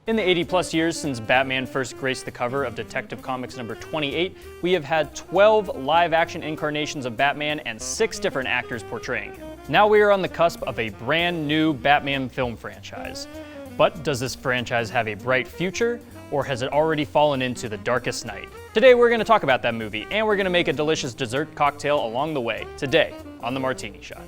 In the 80-plus years since Batman first graced the cover of Detective Comics number 28, we have had 12 live-action incarnations of Batman and 6 different actors portraying him. Now we are on the cusp of a brand new Batman film franchise. But does this franchise have a bright future, or has it already fallen into the darkest night? Today we're going to talk about that movie, and we're going to make a delicious dessert cocktail along the way, today on the Martini Shot.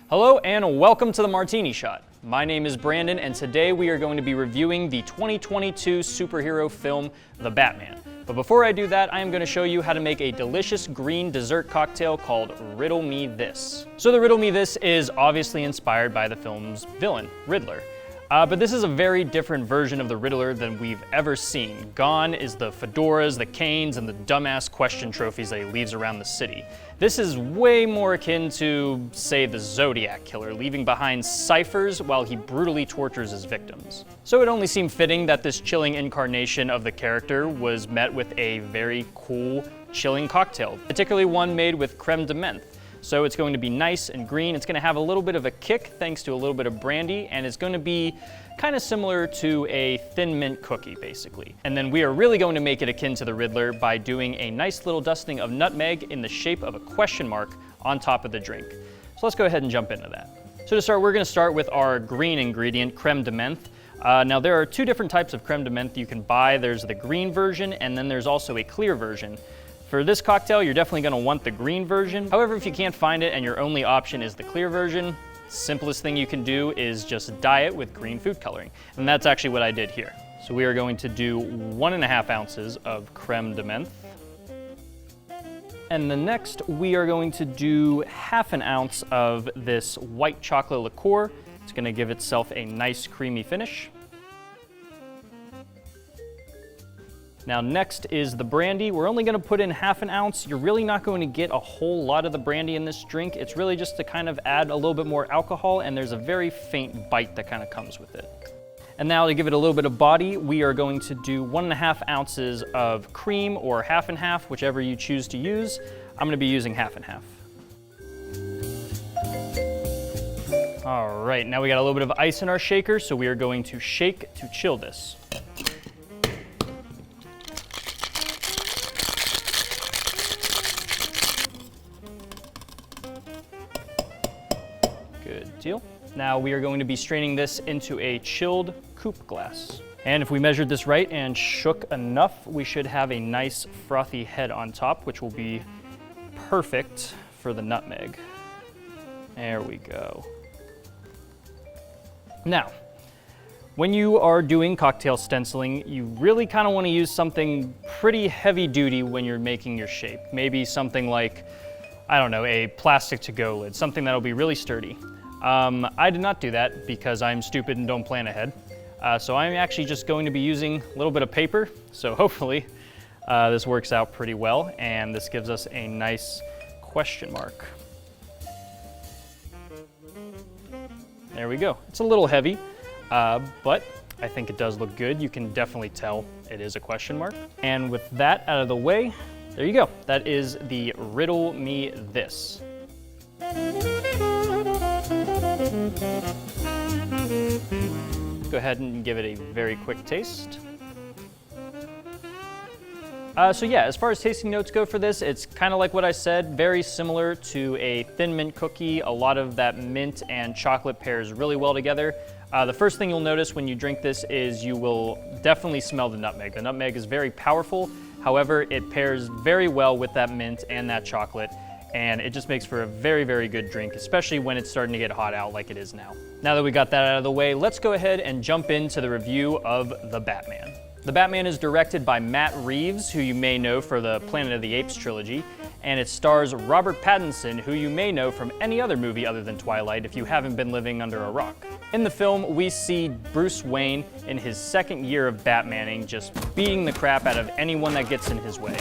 Hello and welcome to the Martini Shot. My name is Brandon, and today we are going to be reviewing the 2022 superhero film, The Batman. But before I do that, I am going to show you how to make a delicious green dessert cocktail called Riddle Me This. So the Riddle Me This is obviously inspired by the film's villain, Riddler. But this is a very different version of the Riddler than we've ever seen. Gone is the fedoras, the canes, and the dumbass question trophies that he leaves around the city. This is way more akin to, say, the Zodiac Killer, leaving behind ciphers while he brutally tortures his victims. So it only seemed fitting that this chilling incarnation of the character was met with a very cool, chilling cocktail, particularly one made with creme de menthe. So it's going to be nice and green. It's going to have a little bit of a kick thanks to a little bit of brandy, and it's going to be kind of similar to a thin mint cookie, basically. And then we are really going to make it akin to the Riddler by doing a nice little dusting of nutmeg in the shape of a question mark on top of the drink. So let's go ahead and jump into that. So to start, we're going to start with our green ingredient, creme de menthe. Now there are 2 different types of creme de menthe you can buy. There's the green version, and then there's also a clear version. For this cocktail, you're definitely going to want the green version. However, if you can't find it and your only option is the clear version, simplest thing you can do is just dye it with green food coloring. And that's actually what I did here. So we are going to do 1.5 ounces of creme de menthe. And the next, we are going to do 1/2 ounce of this white chocolate liqueur. It's going to give itself a nice creamy finish. Now next is the brandy. We're only going to put in 1/2 ounce. You're really not going to get a whole lot of the brandy in this drink. It's really just to kind of add a little bit more alcohol, and there's a very faint bite that kind of comes with it. And now to give it a little bit of body, we are going to do 1.5 ounces of cream, or 1/2 and 1/2, whichever you choose to use. I'm going to be using 1/2 and 1/2. All right, now we got a little bit of ice in our shaker, so we are going to shake to chill this. Good deal. Now we are going to be straining this into a chilled coupe glass. And if we measured this right and shook enough, we should have a nice frothy head on top, which will be perfect for the nutmeg. There we go. Now, when you are doing cocktail stenciling, you really kind of want to use something pretty heavy duty when you're making your shape. Maybe something like, I don't know, a plastic to-go lid, something that'll be really sturdy. I did not do that because I'm stupid and don't plan ahead. So I'm actually just going to be using a little bit of paper. So hopefully this works out pretty well, and this gives us a nice question mark. There we go. It's a little heavy, but I think it does look good. You can definitely tell it is a question mark. And with that out of the way, there you go. That is the Riddle Me This. Go ahead and give it a very quick taste. So yeah, as far as tasting notes go for this, it's kind of like what I said, very similar to a thin mint cookie. A lot of that mint and chocolate pairs really well together. The first thing you'll notice when you drink this is you will definitely smell the nutmeg. The nutmeg is very powerful. However, it pairs very well with that mint and that chocolate, and it just makes for a very, very good drink, especially when it's starting to get hot out like it is now. Now that we got that out of the way, let's go ahead and jump into the review of The Batman. The Batman is directed by Matt Reeves, who you may know for the Planet of the Apes trilogy, and it stars Robert Pattinson, who you may know from any other movie other than Twilight if you haven't been living under a rock. In the film, we see Bruce Wayne in his 2nd year of Batmaning, just beating the crap out of anyone that gets in his way.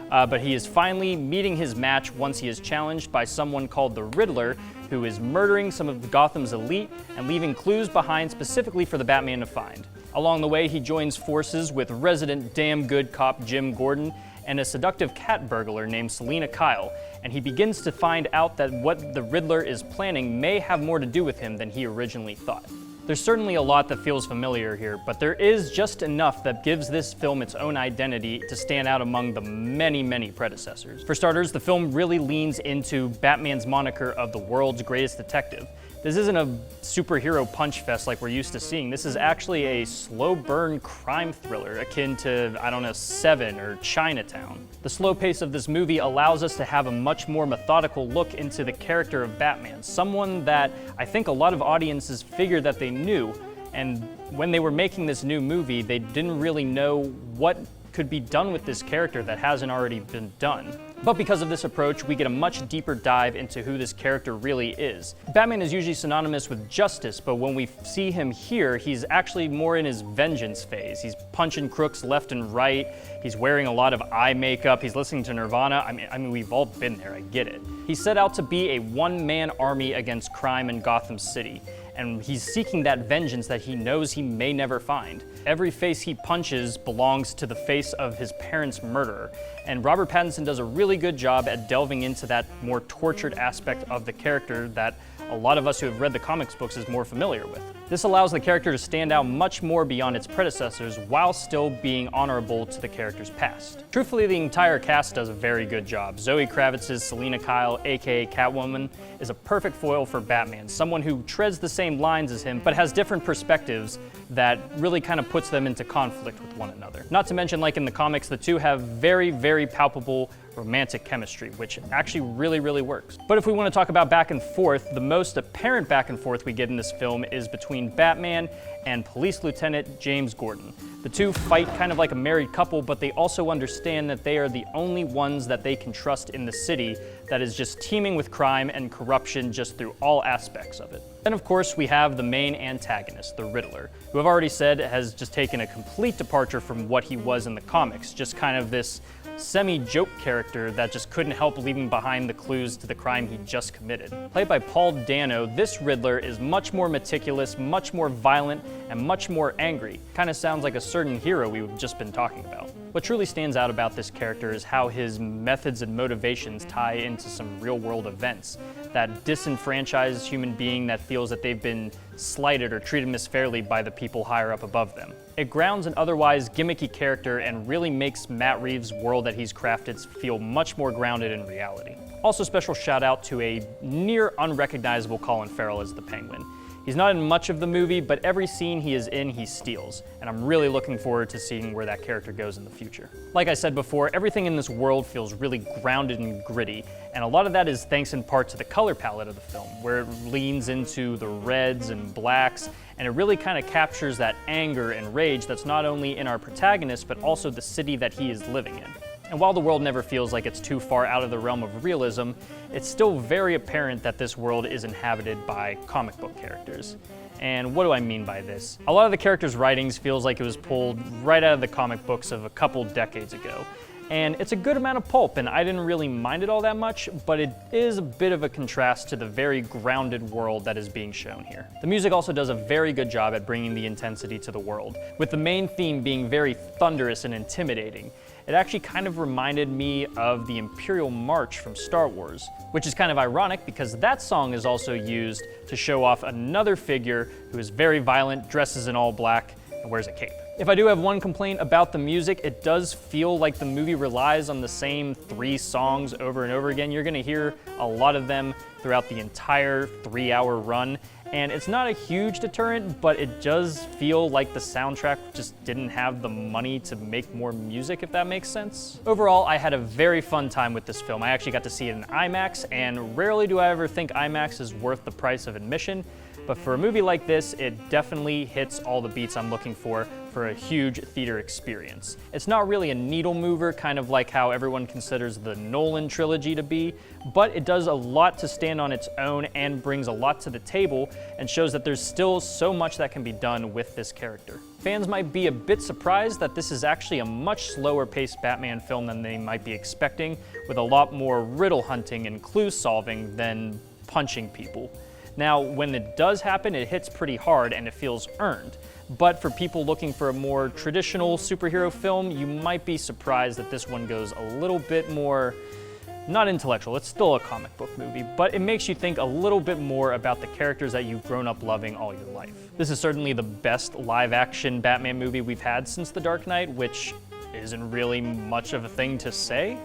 But he is finally meeting his match once he is challenged by someone called the Riddler, who is murdering some of Gotham's elite and leaving clues behind specifically for the Batman to find. Along the way, he joins forces with resident damn good cop Jim Gordon and a seductive cat burglar named Selina Kyle, and he begins to find out that what the Riddler is planning may have more to do with him than he originally thought. There's certainly a lot that feels familiar here, but there is just enough that gives this film its own identity to stand out among the many, many predecessors. For starters, the film really leans into Batman's moniker of the world's greatest detective. This isn't a superhero punch fest like we're used to seeing. This is actually a slow burn crime thriller akin to, I don't know, Seven or Chinatown. The slow pace of this movie allows us to have a much more methodical look into the character of Batman, someone that I think a lot of audiences figured that they knew, and when they were making this new movie, they didn't really know what could be done with this character that hasn't already been done. But because of this approach, we get a much deeper dive into who this character really is. Batman is usually synonymous with justice, but when we see him here, he's actually more in his vengeance phase. He's punching crooks left and right, he's wearing a lot of eye makeup, he's listening to Nirvana. I mean, we've all been there, I get it. He set out to be a one-man army against crime in Gotham City, and he's seeking that vengeance that he knows he may never find. Every face he punches belongs to the face of his parents' murderer, and Robert Pattinson does a really good job at delving into that more tortured aspect of the character that a lot of us who have read the comics books is more familiar with. This allows the character to stand out much more beyond its predecessors while still being honorable to the character's past. Truthfully, the entire cast does a very good job. Zoe Kravitz's Selina Kyle, aka Catwoman, is a perfect foil for Batman, someone who treads the same lines as him but has different perspectives that really kind of puts them into conflict with one another. Not to mention, like in the comics, the two have very, very palpable romantic chemistry, which actually really works. But if we want to talk about back and forth, the most apparent back and forth we get in this film is between Batman and Police Lieutenant James Gordon. The two fight kind of like a married couple, but they also understand that they are the only ones that they can trust in the city that is just teeming with crime and corruption just through all aspects of it. Then of course we have the main antagonist, the Riddler, who I've already said has just taken a complete departure from what he was in the comics, just kind of this semi-joke character that just couldn't help leaving behind the clues to the crime he just committed. Played by Paul Dano, this Riddler is much more meticulous, much more violent, and much more angry. Kind of sounds like a certain hero we've just been talking about. What truly stands out about this character is how his methods and motivations tie into some real-world events. That disenfranchised human being that feels that they've been slighted or treated misfairly by the people higher up above them. It grounds an otherwise gimmicky character and really makes Matt Reeves' world that he's crafted feel much more grounded in reality. Also, special shout out to a near unrecognizable Colin Farrell as the Penguin. He's not in much of the movie, but every scene he is in, he steals, and I'm really looking forward to seeing where that character goes in the future. Like I said before, everything in this world feels really grounded and gritty, and a lot of that is thanks in part to the color palette of the film, where it leans into the reds and blacks, and it really kind of captures that anger and rage that's not only in our protagonist, but also the city that he is living in. And while the world never feels like it's too far out of the realm of realism, it's still very apparent that this world is inhabited by comic book characters. And what do I mean by this? A lot of the characters' writings feels like it was pulled right out of the comic books of a couple decades ago. And it's a good amount of pulp, and I didn't really mind it all that much, but it is a bit of a contrast to the very grounded world that is being shown here. The music also does a very good job at bringing the intensity to the world, with the main theme being very thunderous and intimidating. It actually kind of reminded me of the Imperial March from Star Wars, which is kind of ironic because that song is also used to show off another figure who is very violent, dresses in all black, and wears a cape. If I do have one complaint about the music, it does feel like the movie relies on the same 3 songs over and over again. You're gonna hear a lot of them throughout the entire 3-hour run, and it's not a huge deterrent, but it does feel like the soundtrack just didn't have the money to make more music, if that makes sense. Overall, I had a very fun time with this film. I actually got to see it in IMAX, and rarely do I ever think IMAX is worth the price of admission, but for a movie like this, it definitely hits all the beats I'm looking for a huge theater experience. It's not really a needle mover, kind of like how everyone considers the Nolan trilogy to be, but it does a lot to stand on its own and brings a lot to the table and shows that there's still so much that can be done with this character. Fans might be a bit surprised that this is actually a much slower paced Batman film than they might be expecting, with a lot more riddle hunting and clue solving than punching people. Now, when it does happen, it hits pretty hard and it feels earned. but for people looking for a more traditional superhero film, you might be surprised that this one goes a little bit more, not intellectual, it's still a comic book movie, but it makes you think a little bit more about the characters that you've grown up loving all your life. This is certainly the best live-action Batman movie we've had since The Dark Knight, which isn't really much of a thing to say,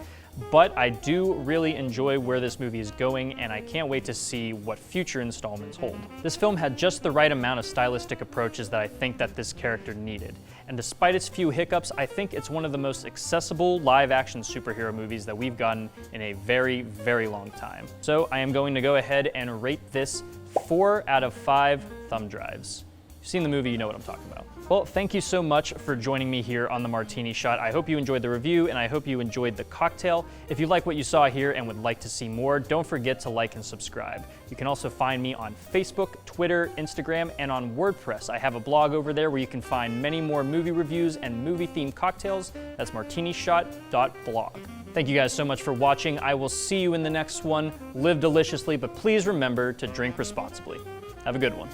but I do really enjoy where this movie is going, and I can't wait to see what future installments hold. This film had just the right amount of stylistic approaches that I think that this character needed, and despite its few hiccups, I think it's one of the most accessible live-action superhero movies that we've gotten in a very, very long time. So I am going to go ahead and rate this 4 out of 5 thumb drives. If you've seen the movie, you know what I'm talking about. Well, thank you so much for joining me here on the Martini Shot. I hope you enjoyed the review, and I hope you enjoyed the cocktail. If you like what you saw here and would like to see more, don't forget to like and subscribe. You can also find me on Facebook, Twitter, Instagram, and on WordPress. I have a blog over there where you can find many more movie reviews and movie-themed cocktails. That's martinishot.blog. Thank you guys so much for watching. I will see you in the next one. Live deliciously, but please remember to drink responsibly. Have a good one.